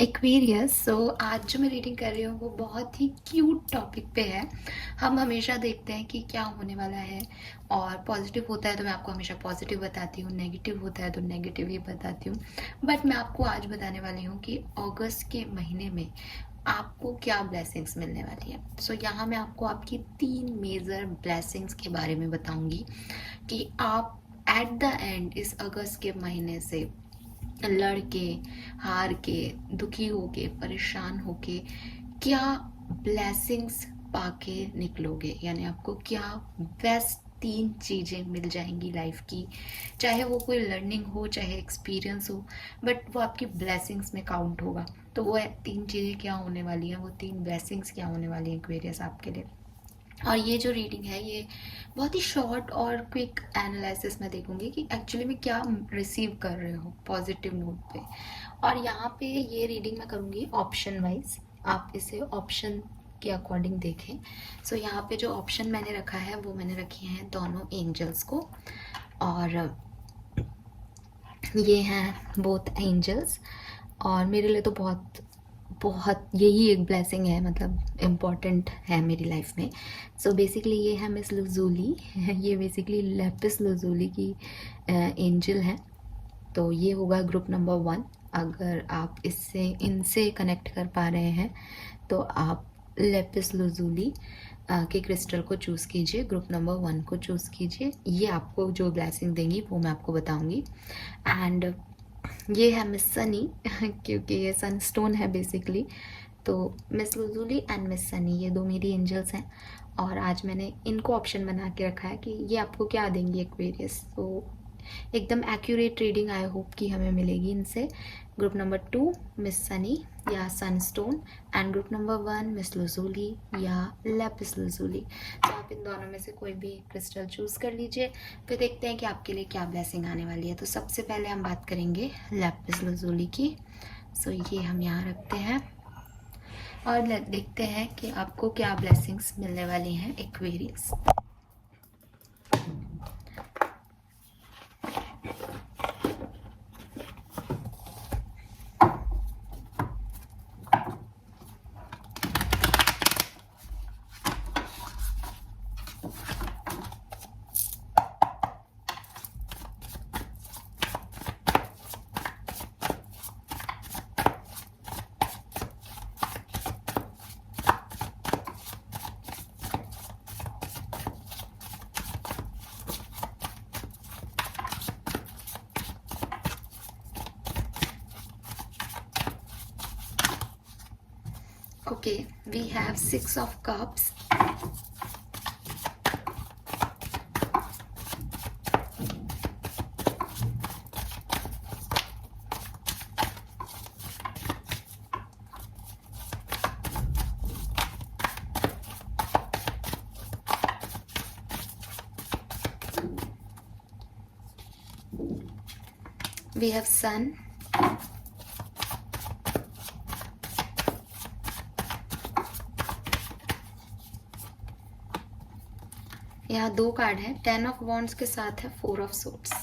Aquarius. आज जो मैं रीडिंग कर रही हूँ वो बहुत ही क्यूट टॉपिक पे है। हम हमेशा देखते हैं कि क्या होने वाला है, और पॉजिटिव होता है तो मैं आपको हमेशा पॉजिटिव बताती हूँ, नेगेटिव होता है तो नेगेटिव ही बताती हूँ। बट मैं आपको आज बताने वाली हूँ कि अगस्त के महीने में आपको क्या ब्लेसिंग्स मिलने वाली है। यहाँ मैं आपको आपकी 3 मेजर ब्लेसिंग्स के बारे में बताऊंगी कि आप एट द एंड इस अगस्त के महीने से लड़ के, हार के, दुखी होके, परेशान होके क्या ब्लेसिंग्स पाके निकलोगे। यानी आपको क्या बेस्ट 3 चीज़ें मिल जाएंगी लाइफ की। चाहे वो कोई लर्निंग हो, चाहे एक्सपीरियंस हो, बट वो आपकी ब्लेसिंग्स में काउंट होगा। तो वो 3 चीज़ें क्या होने वाली हैं, वो 3 ब्लेसिंग्स क्या होने वाली हैं एक्वेरियस आपके लिए। और ये जो रीडिंग है ये बहुत ही शॉर्ट और क्विक एनालिसिस में देखूंगी कि एक्चुअली में क्या रिसीव कर रहे हो पॉजिटिव नोट पे। और यहाँ पे ये रीडिंग मैं करूँगी ऑप्शन वाइज, आप इसे ऑप्शन के अकॉर्डिंग देखें। यहाँ पे जो ऑप्शन मैंने रखा है वो मैंने रखे हैं दोनों एंजल्स को, और ये हैं बोथ एंजल्स। और मेरे लिए तो बहुत बहुत यही एक ब्लेसिंग है, मतलब इम्पॉर्टेंट है मेरी लाइफ में। बेसिकली ये है मिस लुजूली ये बेसिकली लेपिस लुजूली की एंजल है। तो ये होगा ग्रुप नंबर 1। अगर आप इनसे कनेक्ट कर पा रहे हैं तो आप लेपिस लुजूली के क्रिस्टल को चूज़ कीजिए, ग्रुप नंबर 1 को चूज़ कीजिए। ये आपको जो ब्लेसिंग देंगी वो मैं आपको बताऊंगी। एंड ये है मिस सनी क्योंकि ये सनस्टोन है बेसिकली। तो मिस लुजूली एंड मिस सनी ये 2 मेरी एंजल्स हैं, और आज मैंने इनको ऑप्शन बना के रखा है कि ये आपको क्या देंगी एक्वेरियस। एकदम एक्यूरेट रीडिंग आई होप कि हमें मिलेगी इनसे। ग्रुप नंबर 2 मिस सनी या sunstone, and group number 1 miss lazuli या लेपिस लुजूली। तो आप इन दोनों में से कोई भी क्रिस्टल चूज़ कर लीजिए, फिर देखते हैं कि आपके लिए क्या ब्लेसिंग आने वाली है। तो सबसे पहले हम बात करेंगे लेपिस लुजूली की। ये हम यहाँ रखते हैं और देखते हैं कि आपको क्या ब्लेसिंग्स मिलने वाली हैं Aquarius. Okay, we have 6 of cups. We have sun. यहाँ 2 कार्ड हैं, 10 ऑफ वॉन्ड्स के साथ है 4 ऑफ सोर्ड्स।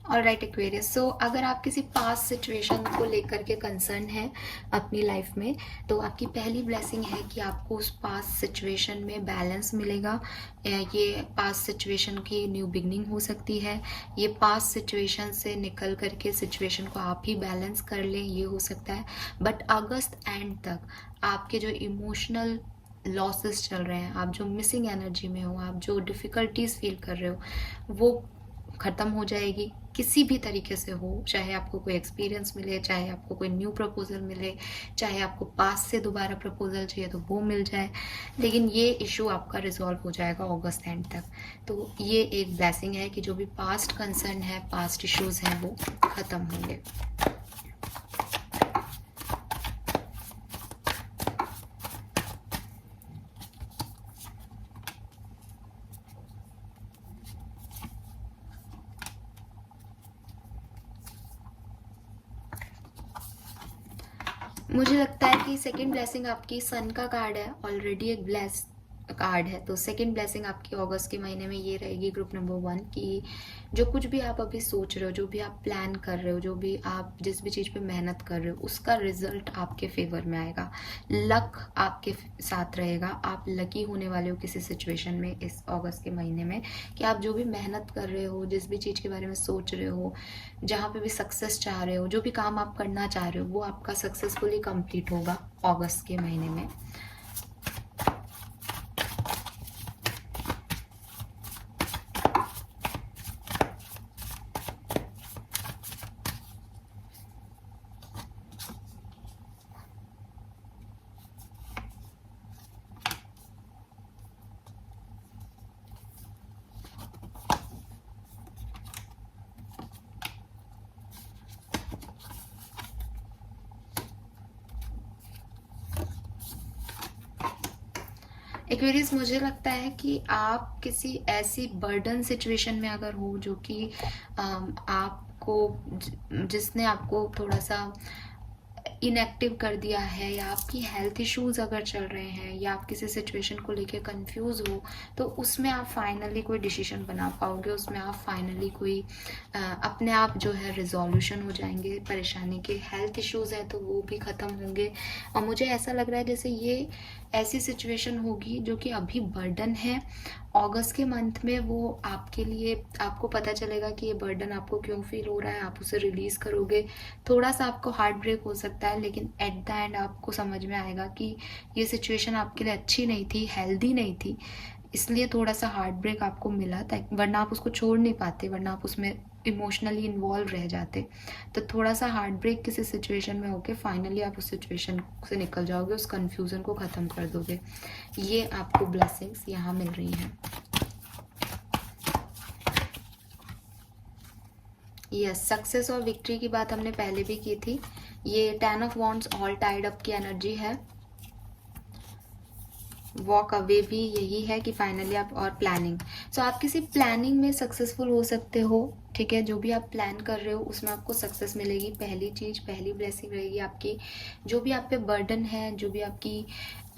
ऑलराइट एक्वेरियस, अगर आप किसी पास्ट सिचुएशन को लेकर के कंसर्न है अपनी लाइफ में, तो आपकी पहली ब्लेसिंग है कि आपको उस पास्ट सिचुएशन में बैलेंस मिलेगा। ये पास्ट सिचुएशन की न्यू बिगनिंग हो सकती है, ये पास्ट सिचुएशन से निकल करके सिचुएशन को आप ही बैलेंस कर लें, ये हो सकता है। बट अगस्त एंड तक आपके जो इमोशनल लॉसेस चल रहे हैं, आप जो मिसिंग एनर्जी में हो, आप जो डिफ़िकल्टीज फील कर रहे हो, वो ख़त्म हो जाएगी किसी भी तरीके से हो। चाहे आपको कोई एक्सपीरियंस मिले, चाहे आपको कोई न्यू प्रपोजल मिले, चाहे आपको पास्ट से दोबारा प्रपोजल चाहिए तो वो मिल जाए, लेकिन ये इशू आपका रिजॉल्व हो जाएगा अगस्त एंड तक। तो ये एक ब्लेसिंग है कि जो भी पास्ट कंसर्न है, पास्ट इश्यूज हैं, वो ख़त्म होंगे। मुझे लगता है कि सेकंड ब्लेसिंग आपकी सन का कार्ड है, ऑलरेडी एक ब्लेस कार्ड है, तो सेकंड ब्लेसिंग आपकी अगस्त के महीने में ये रहेगी ग्रुप नंबर 1 की जो कुछ भी आप अभी सोच रहे हो, जो भी आप प्लान कर रहे हो, जो भी आप जिस भी चीज़ पे मेहनत कर रहे हो, उसका रिजल्ट आपके फेवर में आएगा। लक आपके साथ रहेगा, आप लकी होने वाले हो किसी सिचुएशन में इस अगस्त के महीने में, कि आप जो भी मेहनत कर रहे हो, जिस भी चीज़ के बारे में सोच रहे हो, जहाँ पे भी सक्सेस चाह रहे हो, जो भी काम आप करना चाह रहे हो, वो आपका सक्सेसफुली कंप्लीट होगा अगस्त के महीने में। एक्वेरियस, मुझे लगता है कि आप किसी ऐसी बर्डन सिचुएशन में अगर हो जो कि आपको जिसने आपको थोड़ा सा इनएक्टिव कर दिया है, या आपकी हेल्थ इश्यूज अगर चल रहे हैं, या आप किसी सिचुएशन को लेके कंफ्यूज हो, तो उसमें आप फाइनली कोई डिसीजन बना पाओगे, उसमें आप फाइनली कोई अपने आप जो है रिजोल्यूशन हो जाएंगे परेशानी के। हेल्थ इश्यूज है तो वो भी ख़त्म होंगे, और मुझे ऐसा लग रहा है जैसे ये ऐसी सिचुएशन होगी जो कि अभी बर्डन है, अगस्त के मंथ में वो आपके लिए, आपको पता चलेगा कि ये बर्डन आपको क्यों फील हो रहा है, आप उसे रिलीज़ करोगे। थोड़ा सा आपको हार्ट ब्रेक हो सकता है, लेकिन एट द एंड आपको समझ में आएगा कि ये सिचुएशन आपके लिए अच्छी नहीं थी, हेल्दी नहीं थी, इसलिए थोड़ा सा हार्ट ब्रेक आपको मिला, वरना आप उसको छोड़ नहीं पाते, वरना आप उसमें इमोशनली इन्वॉल्व रह जाते। तो थोड़ा सा हार्ट ब्रेक किसी सिचुएशन में होके फाइनली आप उस सिचुएशन से निकल जाओगे, उस कन्फ्यूज़न को ख़त्म कर दोगे। ये आपको ब्लेसिंग्स यहाँ मिल रही हैं। यस, सक्सेस और विक्ट्री की बात हमने पहले भी की थी। ये 10 of wands all tied up की एनर्जी है। वॉक अवे भी यही है कि फाइनली आप, और प्लानिंग, सो आप किसी प्लानिंग में सक्सेसफुल हो सकते हो, ठीक है। जो भी आप प्लान कर रहे हो उसमें आपको सक्सेस मिलेगी। पहली चीज़, पहली ब्लेसिंग रहेगी आपकी, जो भी आप पे बर्डन है, जो भी आपकी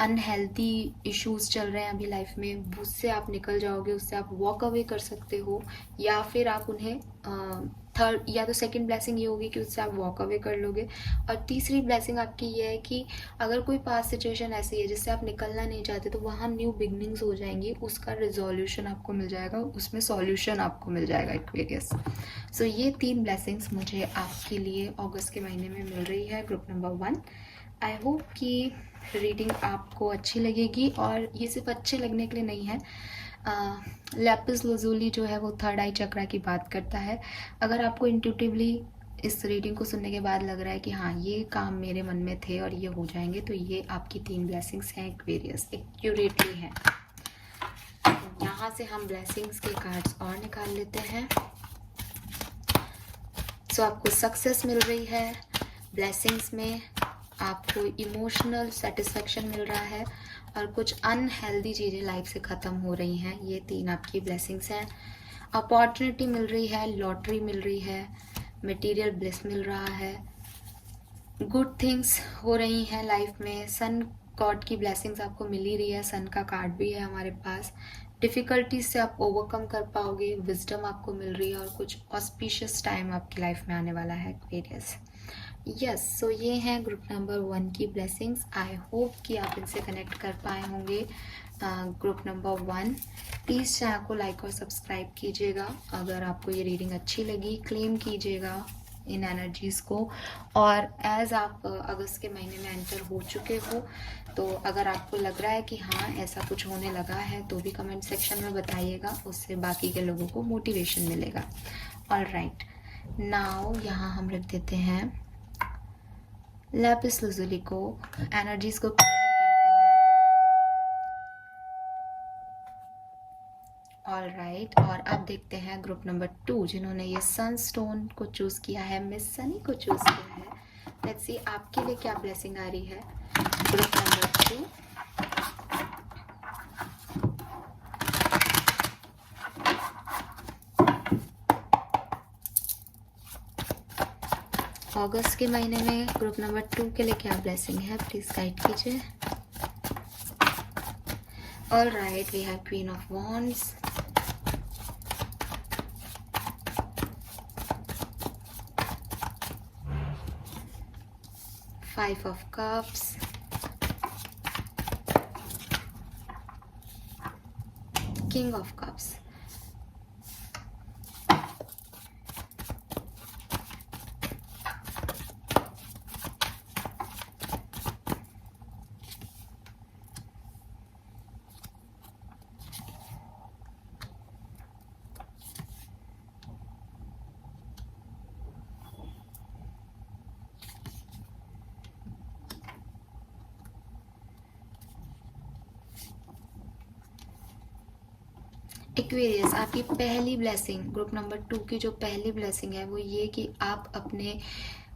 अनहेल्दी इश्यूज चल रहे हैं अभी लाइफ में, उससे आप निकल जाओगे, उससे आप वॉक अवे कर सकते हो, या फिर आप उन्हें थर्ड या तो सेकंड ब्लेसिंग ये होगी कि उससे आप वॉक अवे कर लोगे। और तीसरी ब्लेसिंग आपकी ये है कि अगर कोई पास सिचुएशन ऐसी है जिससे आप निकलना नहीं चाहते, तो वहाँ न्यू बिगनिंग्स हो जाएंगी, उसका रिजोल्यूशन आपको मिल जाएगा, उसमें सॉल्यूशन आपको मिल जाएगा एक्वेरियस। सो ये 3 ब्लेसिंग्स मुझे आपके लिए अगस्त के महीने में मिल रही है ग्रुप नंबर 1। आई होप कि रीडिंग आपको अच्छी लगेगी, और ये सिर्फ अच्छे लगने के लिए नहीं है। लैपिस लजुली जो है वो थर्ड आई चक्रा की बात करता है। अगर आपको इंट्यूटिवली इस रीडिंग को सुनने के बाद लग रहा है कि हाँ ये काम मेरे मन में थे और ये हो जाएंगे, तो ये आपकी 3 ब्लेसिंग्स हैं एक्वेरियस, एक्यूरेटली हैं। यहाँ से हम ब्लेसिंग्स के कार्ड्स और निकाल लेते हैं। सो आपको सक्सेस मिल रही है, ब्लेसिंग्स में आपको इमोशनल सेटिस्फेक्शन मिल रहा है, और कुछ अनहेल्दी चीज़ें लाइफ से ख़त्म हो रही हैं। ये 3 आपकी ब्लेसिंग्स हैं। अपॉर्चुनिटी मिल रही है, लॉटरी मिल रही है, मटेरियल ब्लिस मिल रहा है, गुड थिंग्स हो रही हैं लाइफ में। सन गॉड की ब्लेसिंग्स आपको मिल ही रही है, सन का कार्ड भी है हमारे पास। डिफ़िकल्टीज से आप ओवरकम कर पाओगे, विजडम आपको मिल रही है, और कुछ ऑस्पिशियस टाइम आपकी लाइफ में आने वाला है एक्वेरियस। यस, सो ये हैं ग्रुप नंबर 1 की ब्लेसिंग्स। आई होप कि आप इनसे कनेक्ट कर पाए होंगे। ग्रुप नंबर 1, प्लीज़ चैनल को लाइक और सब्सक्राइब कीजिएगा। अगर आपको ये रीडिंग अच्छी लगी, क्लेम कीजिएगा इन एनर्जीज़ को। और एज आप अगस्त के महीने में एंटर हो चुके हो, तो अगर आपको लग रहा है कि हाँ ऐसा कुछ होने लगा है, तो भी कमेंट सेक्शन में बताइएगा, उससे बाकी के लोगों को मोटिवेशन मिलेगा। ऑल राइट, नाउ यहाँ हम रख देते हैं लैपिस लजुली को, एनर्जीज को क्लियर करते हैं। ऑल राइट, और अब देखते हैं ग्रुप नंबर 2 जिन्होंने ये सनस्टोन को चूज़ किया है, मिस सनी को चूज़ किया है। लेट्स सी आपके लिए क्या ब्लेसिंग आ रही है ग्रुप नंबर 2। अगस्त के महीने में ग्रुप नंबर 2 के लिए क्या ब्लेसिंग है, प्लीज गाइड कीजिए। All right, we have queen of wands, five of cups, king of cups. Aquarius, आपकी पहली ब्लेसिंग ग्रुप नंबर 2 की जो पहली ब्लेसिंग है वो ये कि आप अपने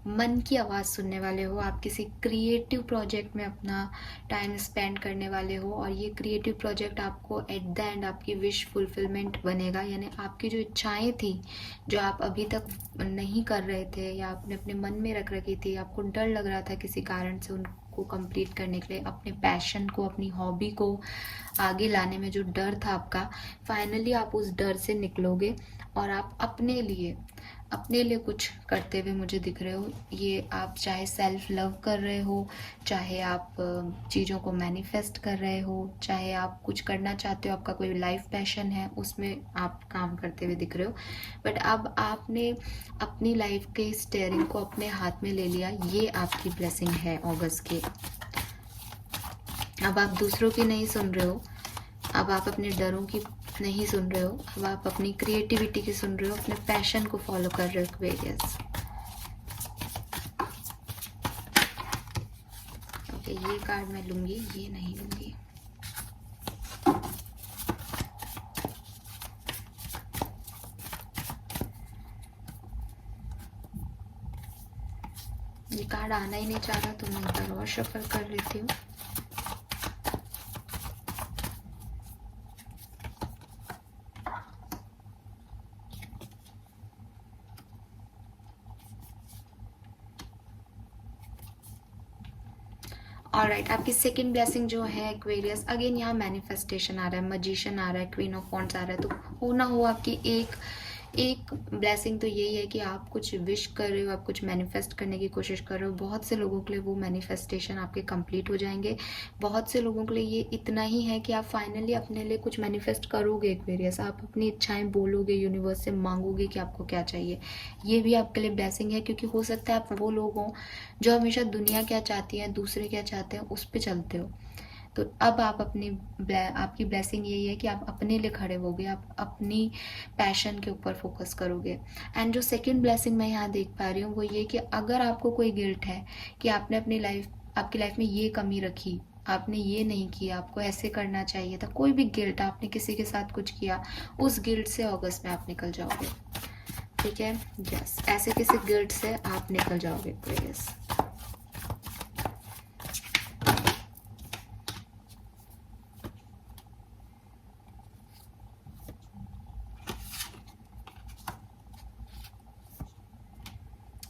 मन की आवाज़ सुनने वाले हो। आप किसी क्रिएटिव प्रोजेक्ट में अपना टाइम स्पेंड करने वाले हो और ये क्रिएटिव प्रोजेक्ट आपको एट द एंड आपकी विश फुलफिलमेंट बनेगा। यानी आपकी जो इच्छाएं थी, जो आप अभी तक नहीं कर रहे थे या आपने अपने मन में रख रखी थी, आपको डर लग रहा था किसी कारण से उनको कंप्लीट करने के लिए, अपने पैशन को, अपनी हॉबी को आगे लाने में जो डर था आपका, फाइनली आप उस डर से निकलोगे और आप अपने लिए कुछ करते हुए मुझे दिख रहे हो। ये आप चाहे सेल्फ लव कर रहे हो, चाहे आप चीज़ों को मैनिफेस्ट कर रहे हो, चाहे आप कुछ करना चाहते हो, आपका कोई लाइफ पैशन है, उसमें आप काम करते हुए दिख रहे हो। बट अब आपने अपनी लाइफ के स्टीयरिंग को अपने हाथ में ले लिया, ये आपकी ब्लेसिंग है अगस्त के। अब आप दूसरों की नहीं सुन रहे हो, अब आप अपने डरों की नहीं सुन रहे हो, अब आप अपनी क्रिएटिविटी की सुन रहे हो, अपने पैशन को फॉलो कर रहे हो एक्वेरियस। ओके, ये कार्ड मैं लूंगी, ये नहीं लूंगी। ये कार्ड आना ही नहीं चाह रहा तो मैं एक बार और शफल कर लेती हूँ। ऑलराइट, आपकी सेकंड ब्लेसिंग जो है एक्वेरियस, अगेन यहाँ मैनिफेस्टेशन आ रहा है, मजिशियन आ रहा है, क्वीन ऑफ वॉन्ड्स आ रहा है। तो हो ना हो आपकी एक ब्लेसिंग तो यही है कि आप कुछ विश कर रहे हो, आप कुछ मैनिफेस्ट करने की कोशिश कर रहे हो। बहुत से लोगों के लिए वो मैनिफेस्टेशन आपके कंप्लीट हो जाएंगे। बहुत से लोगों के लिए ये इतना ही है कि आप फाइनली अपने लिए कुछ मैनिफेस्ट करोगे एक्वेरियस। आप अपनी इच्छाएं बोलोगे, यूनिवर्स से मांगोगे कि आपको क्या चाहिए। ये भी आपके लिए ब्लेसिंग है, क्योंकि हो सकता है आप वो लोग हों जो हमेशा दुनिया क्या चाहती है, दूसरे क्या चाहते हैं, उस पर चलते हो। तो अब आप आपकी ब्लेसिंग यही है कि आप अपने लिए खड़े होगे, आप अपनी पैशन के ऊपर फोकस करोगे। एंड जो सेकंड ब्लेसिंग मैं यहाँ देख पा रही हूँ वो ये कि अगर आपको कोई गिल्ट है कि आपने आपकी लाइफ में ये कमी रखी, आपने ये नहीं किया, आपको ऐसे करना चाहिए था, कोई भी गिल्ट, आपने किसी के साथ कुछ किया, उस गिल्ट से अगस्त में आप निकल जाओगे। ठीक है, यस, ऐसे किसी गिल्ट से आप निकल जाओगे। यस,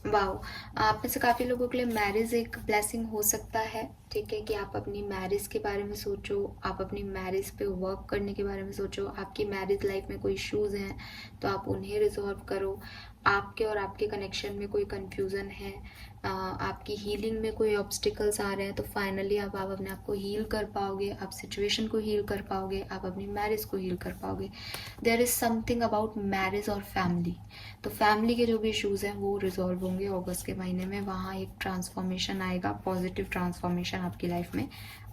वाओ, आप में से काफ़ी लोगों के लिए मैरिज एक ब्लेसिंग हो सकता है। ठीक है, कि आप अपनी मैरिज के बारे में सोचो, आप अपनी मैरिज पे वर्क करने के बारे में सोचो। आपकी मैरिज लाइफ में कोई इश्यूज हैं तो आप उन्हें रिजॉल्व करो। आपके और आपके कनेक्शन में कोई कंफ्यूजन है, आपकी हीलिंग में कोई ऑब्स्टिकल्स आ रहे हैं, तो फाइनली आप अपने आप को हील कर पाओगे, आप सिचुएशन को हील कर पाओगे, आप अपनी मैरिज को हील कर पाओगे। There is something about marriage और फैमिली। तो फैमिली के जो भी इश्यूज हैं वो रिजॉल्व होंगे अगस्त के महीने में। वहाँ एक ट्रांसफॉर्मेशन आएगा, पॉजिटिव ट्रांसफॉर्मेशन आपकी लाइफ में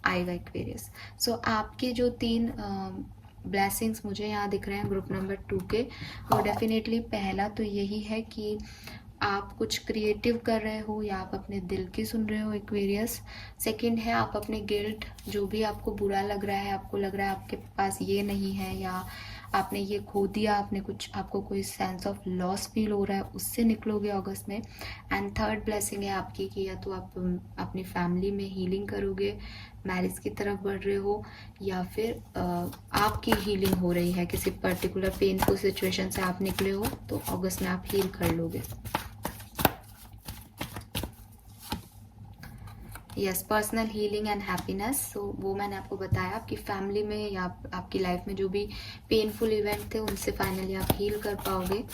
आएगा एक्वेरियस। सो आपके जो 3 ब्लेसिंग्स मुझे यहाँ दिख रहे हैं ग्रुप नंबर 2 के, वो डेफिनेटली पहला तो यही है कि आप कुछ क्रिएटिव कर रहे हो या आप अपने दिल की सुन रहे हो एक्वेरियस। सेकंड है, आप अपने गिल्ट, जो भी आपको बुरा लग रहा है, आपको लग रहा है आपके पास ये नहीं है या आपने ये खो दिया, आपको कोई सेंस ऑफ लॉस फील हो रहा है, उससे निकलोगे अगस्त में। एंड थर्ड ब्लेसिंग है आपकी कि या तो आप अपनी फैमिली में हीलिंग करोगे, मैरिज की तरफ बढ़ रहे हो, या फिर आपकी हीलिंग हो रही है, किसी पर्टिकुलर पेनफुल सिचुएशन से आप निकले हो तो अगस्त में आप हील कर लोगे। Yes, personal healing and happiness. So वो मैंने आपको बताया, आपकी फैमिली में या आपकी लाइफ में जो भी पेनफुल इवेंट थे उनसे फाइनली आप हील कर पाओगे।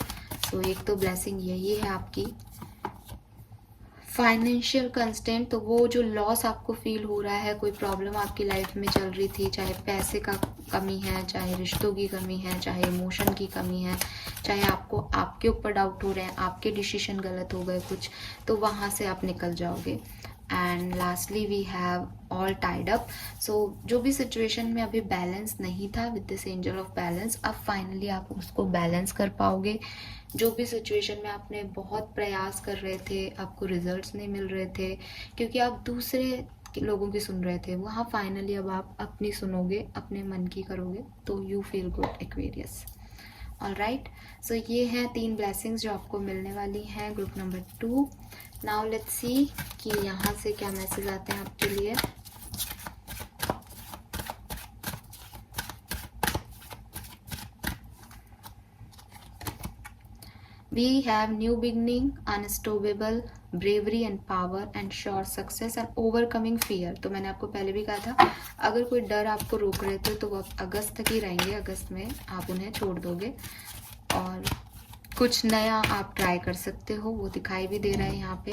सो एक तो ब्लेसिंग यही है आपकी। फाइनेंशियल कंस्टेंट, तो वो जो लॉस आपको फील हो रहा है, कोई प्रॉब्लम आपकी लाइफ में चल रही थी, चाहे पैसे का कमी है, चाहे रिश्तों की कमी है, चाहे इमोशन की कमी है, चाहे आपको आपके ऊपर डाउट हो रहे हैं, आपके डिसीजन गलत हो गए कुछ, तो वहाँ से आप निकल जाओगे। And lastly we have all tied up. So जो भी सिचुएशन में अभी बैलेंस नहीं था with this angel of balance, अब फाइनली आप उसको बैलेंस कर पाओगे। जो भी सिचुएशन में आपने बहुत प्रयास कर रहे थे, आपको रिजल्ट्स नहीं मिल रहे थे क्योंकि आप दूसरे लोगों की सुन रहे थे, वहाँ फाइनली अब आप अपनी सुनोगे, अपने मन की करोगे, तो you feel good Aquarius. Alright, so ये हैं 3 ब्लेसिंग्स जो आपको मिलने वाली हैं group number 2। Now let's see कि यहाँ से क्या मैसेज आते हैं आपके लिए। We have new beginning, unstoppable bravery and power and sure success and overcoming fear। तो मैंने आपको पहले भी कहा था, अगर कोई डर आपको रोक रहे थे तो वो अगस्त तक ही रहेंगे, अगस्त में आप उन्हें छोड़ दोगे और कुछ नया आप ट्राई कर सकते हो। वो दिखाई भी दे रहा है यहाँ पे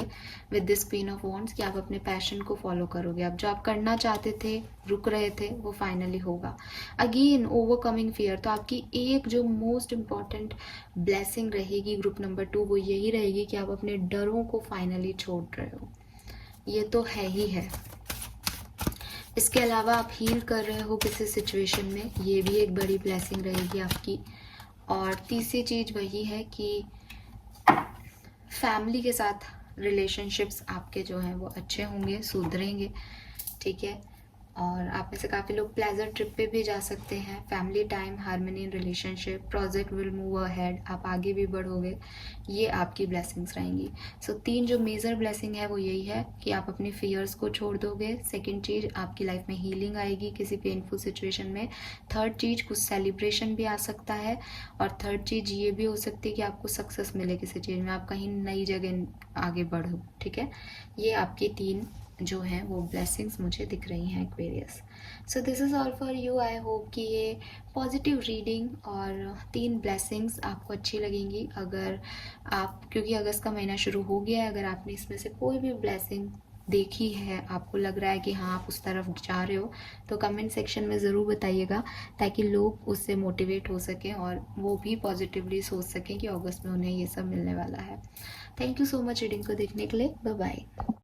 with this queen of wands कि आप अपने पैशन को फॉलो करोगे। अब जो आप करना चाहते थे, रुक रहे थे, वो फाइनली होगा। अगेन ओवरकमिंग फियर, तो आपकी एक जो मोस्ट इम्पॉर्टेंट ब्लेसिंग रहेगी ग्रुप नंबर 2, वो यही रहेगी कि आप अपने डरों को फाइनली छोड़ रहे हो। ये तो है ही है। इसके अलावा आप हील कर रहे हो किसी सिचुएशन में, ये भी एक बड़ी ब्लेसिंग रहेगी आपकी। और तीसरी चीज़ वही है कि फैमिली के साथ रिलेशनशिप्स आपके जो हैं वो अच्छे होंगे, सुधरेंगे, ठीक है। और आप में से काफ़ी लोग प्लेजर ट्रिप पे भी जा सकते हैं। Family time, harmony in relationship, project will move ahead, आप आगे भी बढ़ोगे, ये आपकी ब्लेसिंग्स रहेंगी। सो 3 जो मेजर ब्लेसिंग है वो यही है कि आप अपने फियर्स को छोड़ दोगे। सेकंड चीज़, आपकी लाइफ में हीलिंग आएगी किसी पेनफुल सिचुएशन में। थर्ड चीज़, कुछ सेलिब्रेशन भी आ सकता है। और थर्ड चीज़ ये भी हो सकती है कि आपको सक्सेस मिले किसी चीज़ में, आप कहीं नई जगह आगे बढ़ो, ठीक है। ये आपकी 3 जो हैं वो ब्लेसिंग्स मुझे दिख रही हैं Aquarius. So this is all for you. I hope कि ये पॉजिटिव रीडिंग और 3 ब्लेसिंग्स आपको अच्छी लगेंगी। अगर आप, क्योंकि अगस्त का महीना शुरू हो गया है, अगर आपने इसमें से कोई भी ब्लेसिंग देखी है, आपको लग रहा है कि हाँ आप उस तरफ जा रहे हो, तो कमेंट सेक्शन में ज़रूर बताइएगा ताकि लोग उससे मोटिवेट हो सकें और वो भी पॉजिटिवली सोच सकें कि अगस्त में उन्हें ये सब मिलने वाला है। Thank you so much reading को देखने के लिए। Bye bye.